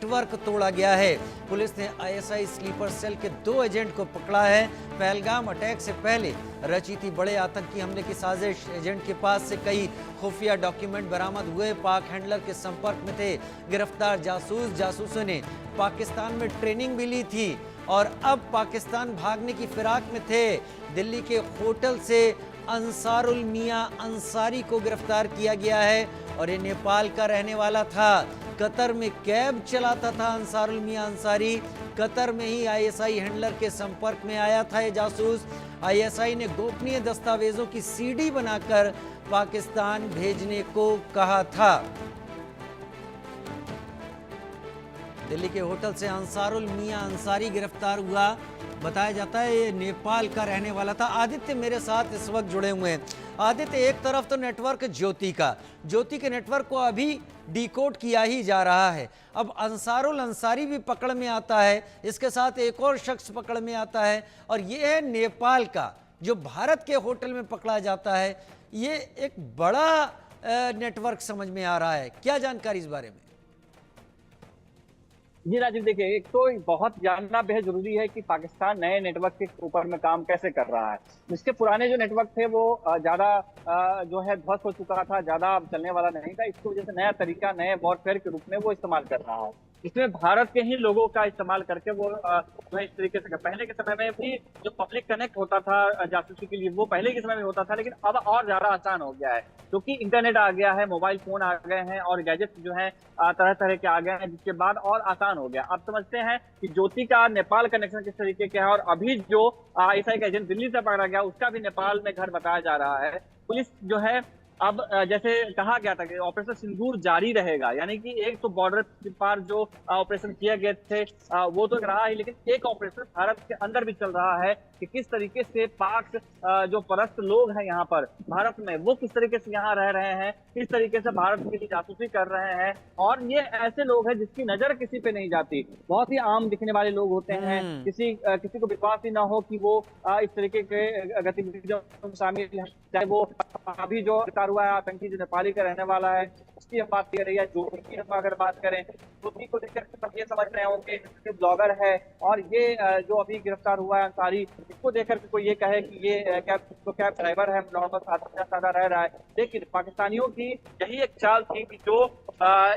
Network तोड़ा गया है। पुलिस ने आईएसआई स्लीपर सेल के 2 एजेंट को पकड़ा है। पहलगाम अटैक से पहले रची थी बड़े आतंकी हमले की साजिश। एजेंट के पास से कई खुफिया डॉक्यूमेंट बरामद हुए। पाक हैंडलर के संपर्क में थे गिरफ्तार जासूसों ने पाकिस्तान में ट्रेनिंग भी ली थी और अब पाकिस्तान भागने की फिराक में थे। दिल्ली के होटल से अंसारुल मियां अंसारी को गिरफ्तार किया गया है और ये नेपाल का रहने वाला था। कतर में कैब चलाता था अंसारुल मियां अंसारी। कतर में ही आईएसआई हैंडलर के संपर्क में आया था ये जासूस। आईएसआई ने गोपनीय दस्तावेजों की सीडी बनाकर पाकिस्तान भेजने को कहा था। दिल्ली के होटल से अंसारुल मियां अंसारी गिरफ्तार हुआ। बताया जाता है ये नेपाल का रहने वाला था। आदित्य मेरे साथ इस वक्त जुड़े हुए हैं। आदित्य, एक तरफ तो नेटवर्क ज्योति के नेटवर्क को अभी डिकोड किया ही जा रहा है। अब अंसारुल अंसारी भी पकड़ में आता है, इसके साथ एक और शख्स पकड़ में आता है और ये है नेपाल का जो भारत के होटल में पकड़ा जाता है। ये एक बड़ा नेटवर्क समझ में आ रहा है। क्या जानकारी इस बारे में? जी राजीव, देखिए, एक तो बहुत जानना बेहद जरूरी है कि पाकिस्तान नए नेटवर्क के ऊपर में काम कैसे कर रहा है। इसके पुराने जो नेटवर्क थे वो ज्यादा जो है ध्वस्त हो चुका था, ज्यादा चलने वाला नहीं था। इसकी वजह से नया तरीका, नए वॉरफेयर के रूप में वो इस्तेमाल कर रहा है। इसमें भारत के ही लोगों का इस्तेमाल करके वो जो है इस तरीके से पहले के समय में भी जो पब्लिक कनेक्ट होता था जासूसी के लिए वो पहले के समय में होता था, लेकिन अब और ज्यादा आसान हो गया है क्योंकि इंटरनेट आ गया है, मोबाइल फोन आ गए हैं और गैजेट जो है तरह तरह के आ गए हैं, जिसके बाद और आसान हो गया। अब समझते हैं कि ज्योति का नेपाल कनेक्शन किस तरीके का है और अभी जो आईएसआई का एजेंट दिल्ली से पकड़ा गया उसका भी नेपाल में घर बताया जा रहा है। पुलिस जो है अब जैसे कहा गया था कि ऑपरेशन सिंदूर जारी रहेगा, यानी कि एक तो बॉर्डर पार जो ऑपरेशन किए गए थे वो तो रहा है, लेकिन एक ऑपरेशन भारत के अंदर भी चल रहा है कि किस तरीके से पाक जो परस्त लोग हैं यहाँ पर भारत में वो किस तरीके से यहाँ रह रहे हैं, किस तरीके से भारत के लिए जासूसी कर रहे हैं। और ये ऐसे लोग हैं जिसकी नजर किसी पे नहीं जाती, बहुत ही आम दिखने वाले लोग होते हैं। किसी को विश्वास ही ना हो कि वो इस तरीके के गतिविधियों में शामिल है। चाहे वो अभी जो हुआ है आतंकी जो नेपाली का रहने वाला है उसकी हम बात कर रही है, ज्योति की हम अगर बात करें ज्योति को देखकर सब ये समझ रहे होंगे कि ब्लॉगर है और ये जो अभी गिरफ्तार हुआ है अंसारी, इसको देखकर कोई ये कहे कि ये कैब ड्राइवर है, नॉर्मल सादा रह रहा है। लेकिन पाकिस्तानियों की यही एक चाल थी कि जो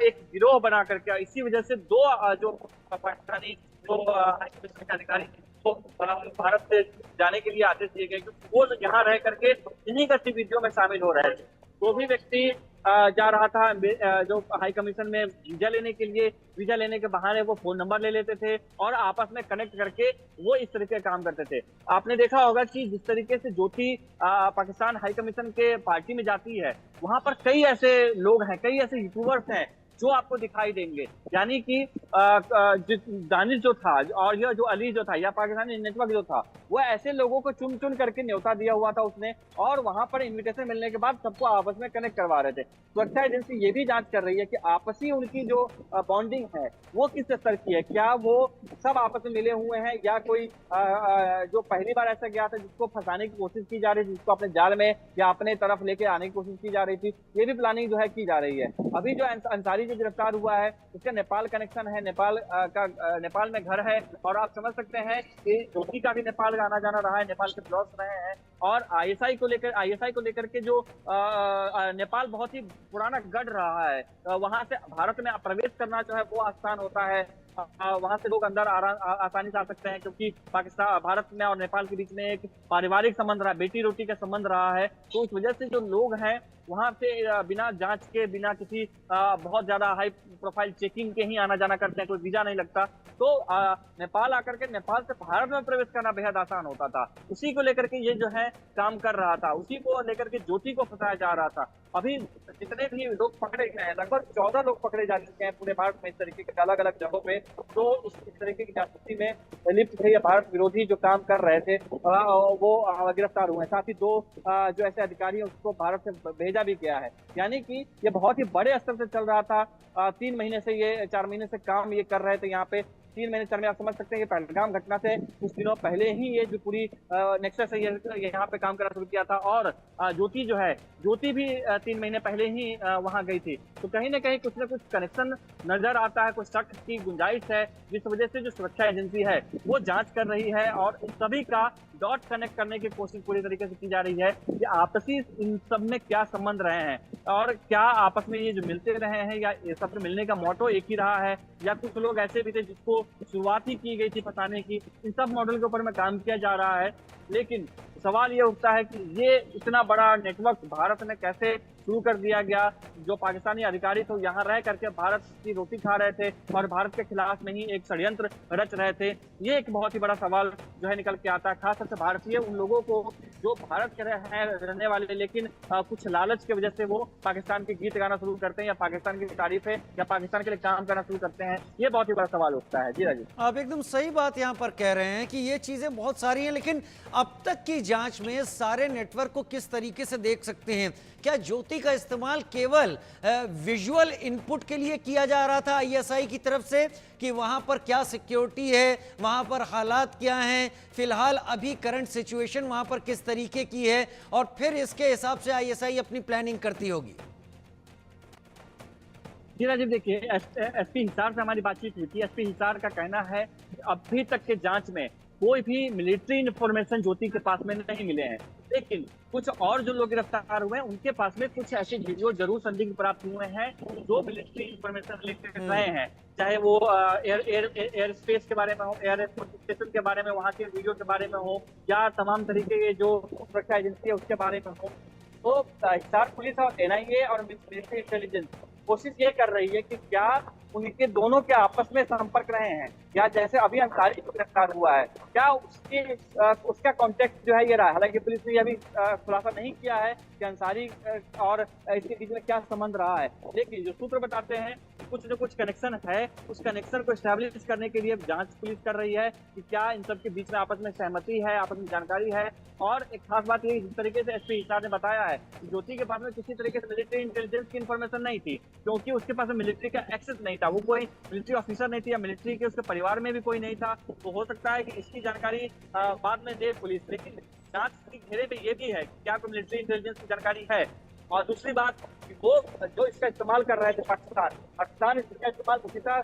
एक गिरोह बना करके इसी वजह से दो जो पाकिस्तानी जो अधिकारी तो भारत से जाने के लिए आदेश दिए गए क्योंकि वो यहाँ रह करके इन्हीं गतिविधियों में शामिल हो रहे थे। तो भी व्यक्ति जा रहा था जो हाई कमीशन में वीजा लेने के लिए, वीजा लेने के बहाने वो फोन नंबर ले लेते थे और आपस में कनेक्ट करके वो इस तरीके का काम करते थे। आपने देखा होगा कि जिस तरीके से ज्योति पाकिस्तान हाई कमीशन के पार्टी में जाती है वहां पर कई ऐसे लोग हैं, कई ऐसे यूट्यूबर्स हैं जो आपको दिखाई देंगे। यानी कि दानिश जो था और यह जो अली जो था या पाकिस्तानी नेटवर्क जो था वो ऐसे लोगों को चुन चुन करके न्योता दिया हुआ था उसने और वहां पर इनविटेशन मिलने के बाद सबको आपस में कनेक्ट करवा रहे थे। सुरक्षा एजेंसी ये भी जांच कर रही है कि आपसी उनकी जो बॉन्डिंग है वो किस स्तर की है, क्या वो सब आपस में मिले हुए हैं या कोई जो पहली बार ऐसा गया था जिसको फंसाने की कोशिश की जा रही थी, जिसको अपने जाल में या अपने तरफ लेके आने की कोशिश की जा रही थी, ये भी प्लानिंग जो है की जा रही है। अभी जो अंसारी जो गिरफ्तार हुआ है उसका नेपाल कनेक्शन है, नेपाल में घर है और आप समझ सकते हैं कि ज्योति का भी नेपाल आना जाना रहा है, नेपाल के ब्लॉग्स रहे हैं और आईएसआई को लेकर के जो नेपाल बहुत ही पुराना गढ़ रहा है, वहां से भारत में प्रवेश करना जो है वो आसान होता है। वहां से लोग अंदर आसानी से आ सकते हैं क्योंकि पाकिस्तान भारत में और नेपाल के बीच में एक पारिवारिक संबंध रहा, बेटी रोटी का संबंध रहा है। तो इस वजह से जो लोग हैं वहां से बिना जांच के, बिना किसी बहुत ज्यादा हाई प्रोफाइल चेकिंग के ही आना जाना करते हैं, कोई वीजा नहीं लगता। तो नेपाल आकर के नेपाल से भारत में प्रवेश करना बेहद आसान होता था। उसी को लेकर के ये जो है काम कर रहा था, उसी को लेकर के ज्योति को फंसाया जा रहा था। अभी जितने भी लोग पकड़े गए हैं लगभग 14 लोग पकड़े जा चुके हैं पूरे भारत में इस तरीके के अलग अलग जगहों पे, तो इस तरीके की जासूसी में लिप्त थे या भारत विरोधी जो काम कर रहे थे वो गिरफ्तार हुए हैं। साथ ही 2 जो ऐसे अधिकारी हैं उसको भारत से भेजा भी गया है। यानी कि ये बहुत ही बड़े स्तर से चल रहा था। 3 महीने से ये 4 महीने से काम ये कर रहे थे यहाँ पे 3 महीने 4 महीने, आप समझ सकते हैं कि पहलगाम घटना से कुछ दिनों पहले ही ये जो पूरी नेक्सस है ये यहाँ पे काम करना शुरू किया था। और ज्योति जो है, ज्योति भी 3 महीने पहले ही वहां गई थी। तो कहीं ना कहीं कुछ ना कुछ कनेक्शन नजर आता है, कुछ शक की गुंजाइश है, जिस वजह से जो सुरक्षा एजेंसी है वो जांच कर रही है और इन सभी का डॉट कनेक्ट करने की कोशिश पूरी तरीके से की जा रही है कि आपसी इन सब में क्या संबंध रहे हैं और क्या आपस में ये जो मिलते रहे हैं या ये सब मिलने का मोटो एक ही रहा है, या कुछ लोग ऐसे भी थे जिसको शुरुआत ही की गई थी फंसाने की। इन सब मॉडल के ऊपर में काम किया जा रहा है। लेकिन सवाल ये उठता है कि ये इतना बड़ा नेटवर्क भारत ने कैसे शुरू कर दिया गया। जो पाकिस्तानी अधिकारी तो यहाँ रह करके भारत की रोटी खा रहे थे और भारत के खिलाफ में ही एक षड्यंत्र रच रहे थे। ये एक बहुत ही बड़ा सवाल जो है निकल के आता है, खास तौर से भारतीय उन लोगों को जो भारत के रहने वाले, लेकिन कुछ लालच की वजह से वो पाकिस्तान के गीत गाना शुरू करते हैं या पाकिस्तान की तारीफें या पाकिस्तान के लिए काम करना शुरू करते हैं। ये बहुत ही बड़ा सवाल उठता है। जी राजीव, आप एकदम सही बात यहाँ पर कह रहे हैं कि ये चीजें बहुत सारी हैं, लेकिन अब तक की जांच में सारे नेटवर्क को किस तरीके से देख सकते हैं? क्या ज्योति का इस्तेमाल केवल विजुअल इनपुट के लिए किया जा रहा था आईएसआई की तरफ से कि वहां पर क्या सिक्योरिटी है, वहां पर हालात क्या हैं, फिलहाल अभी करंट सिचुएशन वहां पर किस तरीके की है, और फिर इसके हिसाब से आईएसआई अपनी प्लानिंग करती होगी? जी राजीव, देखिए एसपी हिसार से हमारी बातचीत हुई थी। एसपी हिसार का कहना है कि अभी तक के जांच में कोई भी मिलिट्री इंफॉर्मेशन ज्योति के पास में नहीं मिले हैं, लेकिन कुछ और जो लोग गिरफ्तार हुए हैं उनके पास में कुछ ऐसे वीडियो जरूर संदिग्ध प्राप्त हुए हैं जो मिलिट्री इंफॉर्मेशन रिलेटेड रहे हैं, चाहे वो एयर स्पेस के बारे में हो, एयर स्टेशन के बारे में, वहाँ के वीडियो के बारे में हो, या तमाम तरीके के जो सुरक्षा एजेंसी है उसके बारे में हो। तो हिसार पुलिस और एनआईए और मिलिट्री इंटेलिजेंस कोशिश ये कर रही है कि क्या उनके दोनों के आपस में संपर्क रहे हैं, या जैसे अभी अंसारी को गिरफ्तार हुआ है क्या उसका कॉन्टेक्ट जो है ये रहा है। हालांकि पुलिस ने अभी खुलासा नहीं किया है कि अंसारी और इसके बीच में क्या संबंध रहा है, लेकिन जो सूत्र बताते हैं कुछ न कुछ कनेक्शन है। उस कनेक्शन को एस्टैब्लिश करने के लिए जांच पुलिस कर रही है कि क्या इन सब के बीच में आपस में सहमति है, आपस में जानकारी है। और एक खास बात ये, जिस तरीके से एसपी हिसार ने बताया है कि ज्योति के पास में किसी तरीके से मिलिट्री इंटेलिजेंस की इन्फॉर्मेशन नहीं थी, क्योंकि उसके पास मिलिट्री का एक्सेस नहीं था, वो कोई मिलिट्री ऑफिसर नहीं थी या मिलिट्री के उसके परिवार में भी कोई नहीं था। तो हो सकता है कि इसकी जानकारी बाद में दे पुलिस, लेकिन जांच के घेरे में ये भी है कि क्या कोई मिलिट्री इंटेलिजेंस की जानकारी है। और दूसरी बात, वो जो इसका इस्तेमाल कर रहे थे पाकिस्तान इसका इस्तेमाल उसी तरह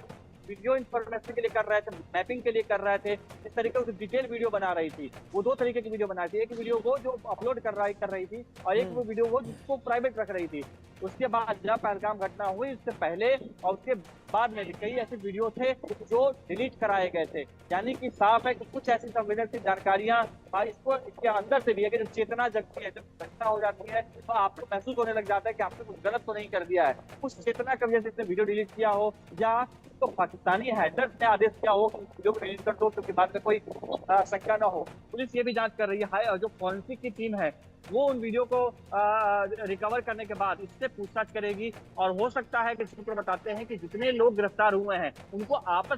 वीडियो इंफॉर्मेशन के लिए कर रहे थे, मैपिंग के लिए कर रहे थे। इस तरीके से डिटेल वीडियो बना रही थी। वो दो तरीके की वीडियो बना रही थी, एक वीडियो वो जो अपलोड कर रही थी और एक वो वीडियो वो जिसको प्राइवेट रख रही थी। उसके बाद जब पहलगाम घटना हुई उससे पहले और उसके बाद में भी कई ऐसे वीडियो थे जो डिलीट कराए गए थे। यानी कि साफ है कि कुछ ऐसी संवेदनशील जानकारियां इसको इसके अंदर से भी है कि जब चेतना जगती है, जब घटना हो जाती है तो आपको महसूस होने लग जाता है कि आपने कुछ गलत तो नहीं कर दिया है। उस चेतना की वजह से इसने वीडियो डिलीट किया हो, या तो पाकिस्तानी हैकर्स ने आदेश किया हो कि वीडियो को डिलीट कर दो क्योंकि बाद में कोई शंका न हो। पुलिस ये भी जांच कर रही है। जो फॉरेंसिक की टीम है वो उन वीडियो को रिकवर करने के बाद इससे पूछताछ करेगी, और हो सकता है कि सूत्र बताते हैं कि जितने लोग गिरफ्तार हुए हैं उनको आपस